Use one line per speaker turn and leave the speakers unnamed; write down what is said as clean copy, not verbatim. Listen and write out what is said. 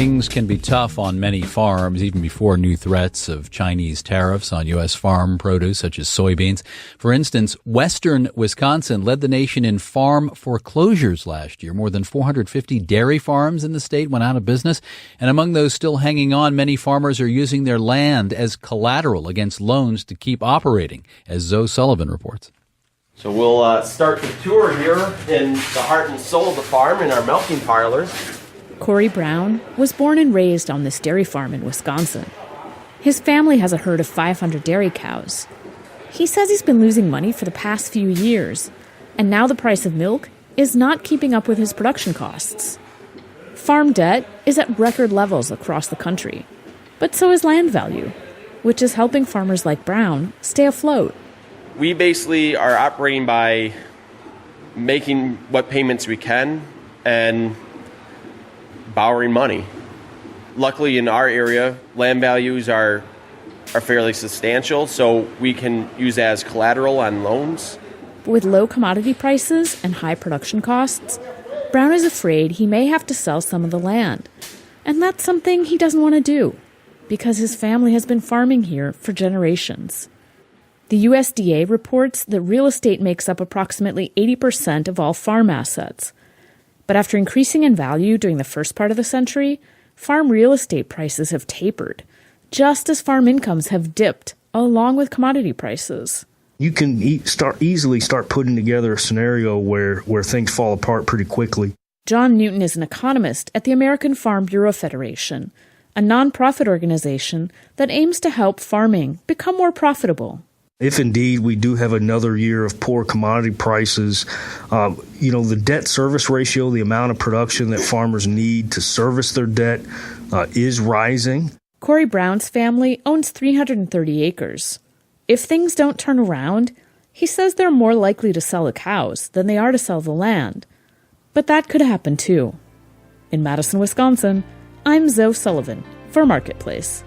Things can be tough on many farms, even before new threats of Chinese tariffs on U.S. farm produce, such as soybeans. For instance, western Wisconsin led the nation in farm foreclosures last year. More than 450 dairy farms in the state went out of business. And among those still hanging on, many farmers are using their land as collateral against loans to keep operating, as Zoe Sullivan reports.
So we'll start the tour here in the heart and soul of the farm in our milking parlors.
Corey Brown was born and raised on this dairy farm in Wisconsin. His family has a herd of 500 dairy cows. He says he's been losing money for the past few years, and now the price of milk is not keeping up with his production costs. Farm debt is at record levels across the country, but so is land value, which is helping farmers like Brown stay afloat.
We basically are operating by making what payments we can and borrowing money. Luckily in our area, land values are fairly substantial, so we can use that as collateral on loans.
With low commodity prices and high production costs, Brown is afraid he may have to sell some of the land. And that's something he doesn't want to do, because his family has been farming here for generations. The USDA reports that real estate makes up approximately 80% of all farm assets. But after increasing in value during the first part of the century, farm real estate prices have tapered, just as farm incomes have dipped, along with commodity prices.
You can easily start putting together a scenario where things fall apart pretty quickly.
John Newton is an economist at the American Farm Bureau Federation, a nonprofit organization that aims to help farming become more profitable.
If indeed we do have another year of poor commodity prices, the debt service ratio, the amount of production that farmers need to service their debt is rising.
Corey Brown's family owns 330 acres. If things don't turn around, he says they're more likely to sell the cows than they are to sell the land. But that could happen too. In Madison, Wisconsin, I'm Zoe Sullivan for Marketplace.